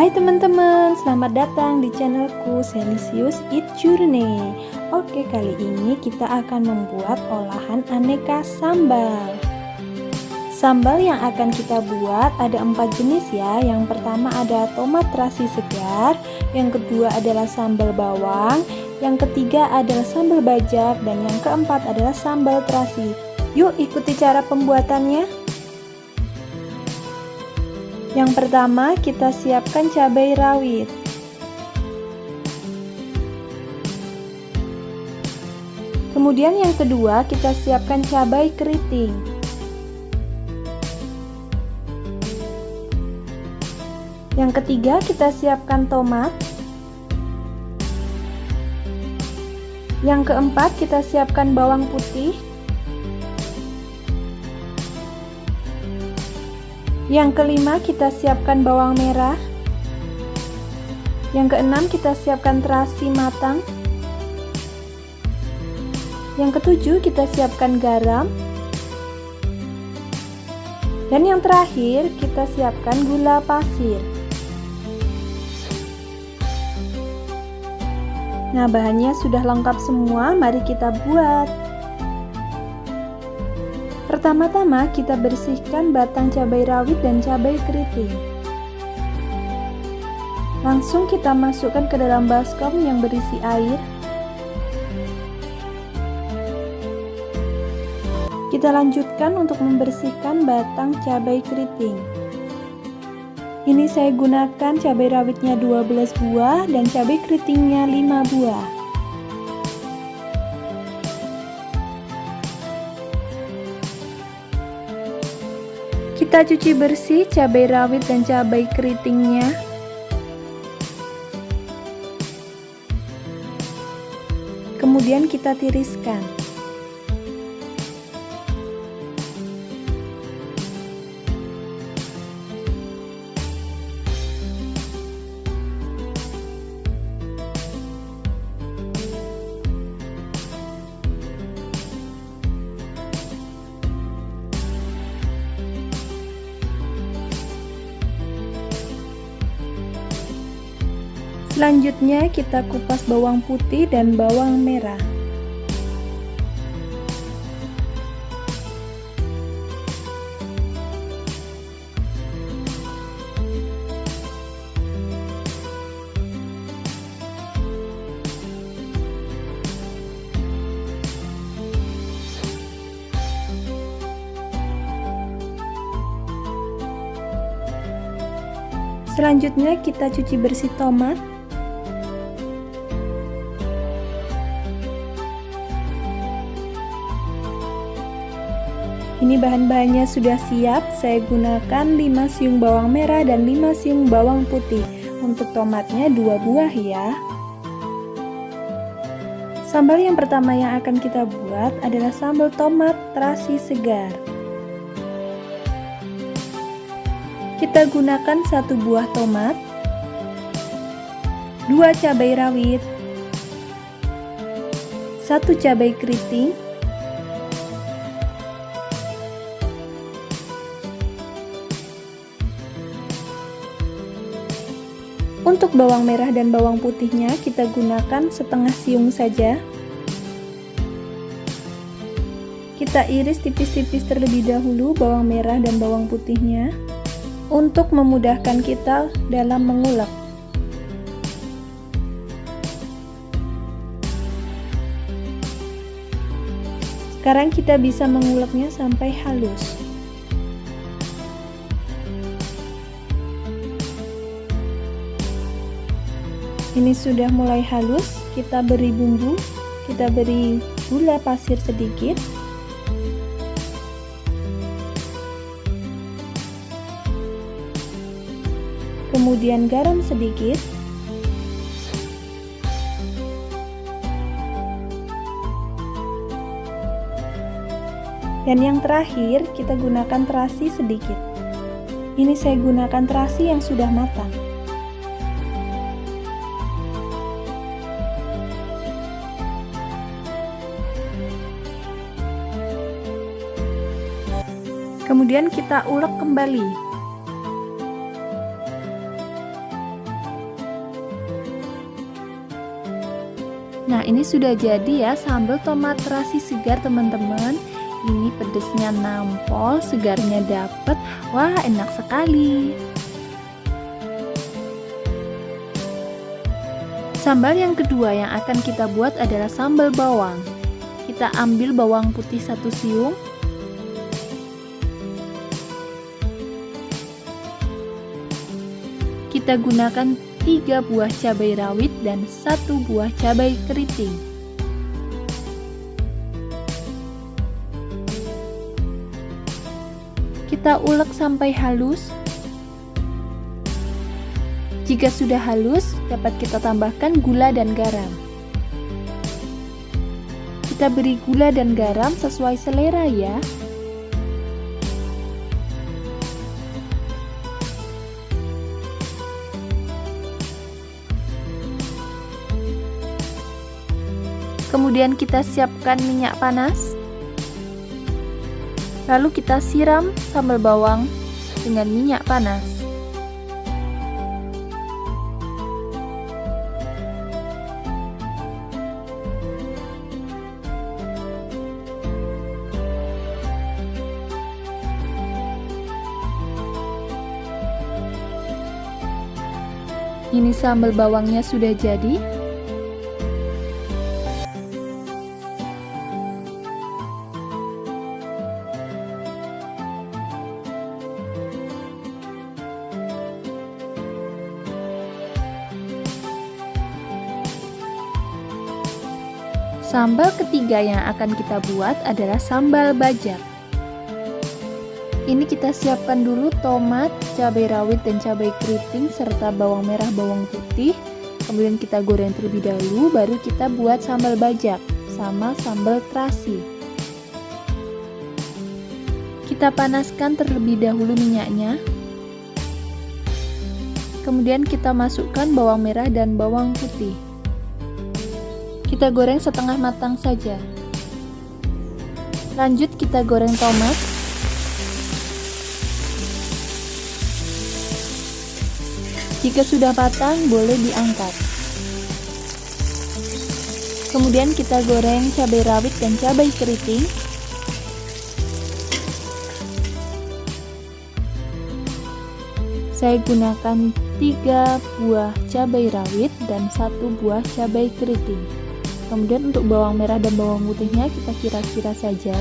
Hai teman-teman, selamat datang di channelku Selisius Eat Journey. Oke, kali ini kita akan membuat olahan aneka sambal. Sambal yang akan kita buat ada 4 jenis ya. Yang pertama ada tomat terasi segar, yang kedua adalah sambal bawang, yang ketiga adalah sambal bajak, dan yang keempat adalah sambal terasi. Yuk ikuti cara pembuatannya. Yang pertama, kita siapkan cabai rawit. Kemudian yang kedua, kita siapkan cabai keriting. Yang ketiga, kita siapkan tomat. Yang keempat, kita siapkan bawang putih. Yang kelima, kita siapkan bawang merah. Yang keenam, kita siapkan terasi matang. Yang ketujuh, kita siapkan garam. Dan yang terakhir, kita siapkan gula pasir. Nah, bahannya sudah lengkap semua, mari kita buat. Pertama-tama kita bersihkan batang cabai rawit dan cabai keriting. Langsung kita masukkan ke dalam baskom yang berisi air. Kita lanjutkan untuk membersihkan batang cabai keriting. Ini saya gunakan cabai rawitnya 12 buah dan cabai keritingnya 5 buah. Kita cuci bersih cabai rawit dan cabai keritingnya. Kemudian kita tiriskan. Selanjutnya kita kupas bawang putih dan bawang merah. Selanjutnya kita cuci bersih tomat. Ini bahan-bahannya sudah siap, saya gunakan 5 siung bawang merah dan 5 siung bawang putih. Untuk tomatnya 2 buah ya. Sambal yang pertama yang akan kita buat adalah sambal tomat terasi segar. Kita gunakan 1 buah tomat, 2 cabai rawit, 1 cabai keriting, untuk bawang merah dan bawang putihnya kita gunakan setengah siung saja. Kita iris tipis-tipis terlebih dahulu bawang merah dan bawang putihnya untuk memudahkan kita dalam mengulek. Sekarang kita bisa menguleknya sampai halus. Ini sudah mulai halus, kita beri bumbu, kita beri gula pasir sedikit. Kemudian garam sedikit. Dan yang terakhir, kita gunakan terasi sedikit. Ini saya gunakan terasi yang sudah matang. Kemudian kita ulek kembali. Nah, ini sudah jadi ya sambal tomat terasi segar teman-teman. Ini pedesnya nampol, segarnya dapet. Wah, enak sekali. Sambal yang kedua yang akan kita buat adalah sambal bawang. Kita ambil bawang putih 1 siung. Kita gunakan 3 buah cabai rawit dan 1 buah cabai keriting. Kita ulek sampai halus. Jika sudah halus, dapat kita tambahkan gula dan garam. Kita beri gula dan garam sesuai selera ya. Kemudian kita siapkan minyak panas. Lalu kita siram sambal bawang dengan minyak panas. Ini sambal bawangnya sudah jadi. Sambal ketiga yang akan kita buat adalah sambal bajak. Ini kita siapkan dulu tomat, cabai rawit dan cabai keriting serta bawang merah, bawang putih. Kemudian kita goreng terlebih dahulu, baru kita buat sambal bajak sama sambal terasi. Kita panaskan terlebih dahulu minyaknya. Kemudian kita masukkan bawang merah dan bawang putih. Kita goreng setengah matang saja. Lanjut kita goreng tomat. Jika sudah matang, boleh diangkat. Kemudian kita goreng cabai rawit dan cabai keriting. Saya gunakan 3 buah cabai rawit dan 1 buah cabai keriting. Kemudian untuk bawang merah dan bawang putihnya kita kira-kira saja.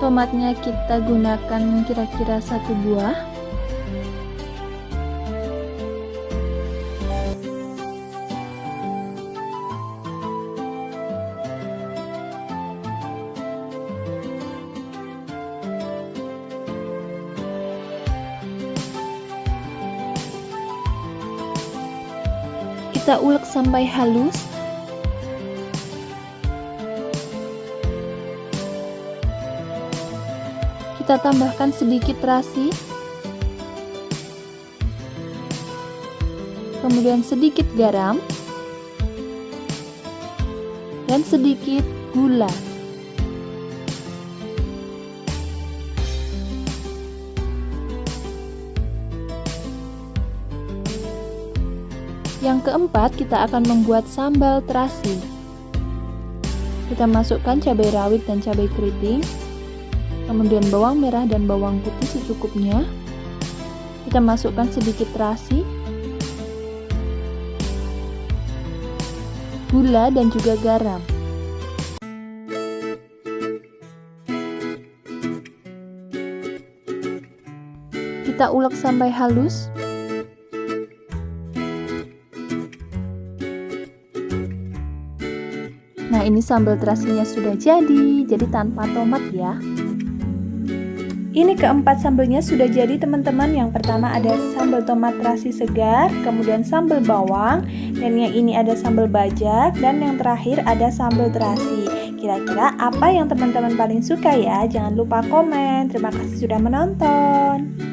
Tomatnya kita gunakan kira-kira 1 buah. Kita ulek sampai halus. Kita tambahkan sedikit terasi, kemudian sedikit garam, dan sedikit gula. Yang keempat, kita akan membuat sambal terasi. Kita masukkan cabai rawit dan cabai keriting, kemudian bawang merah dan bawang putih secukupnya. Kita masukkan sedikit terasi, gula dan juga garam. Kita ulek sampai halus. Nah, ini sambal terasinya sudah jadi tanpa tomat ya. Ini keempat sambalnya sudah jadi teman-teman. Yang pertama ada sambal tomat terasi segar, kemudian sambal bawang, dan yang ini ada sambal bajak, dan yang terakhir ada sambal terasi. Kira-kira apa yang teman-teman paling suka ya? Jangan lupa komen. Terima kasih sudah menonton.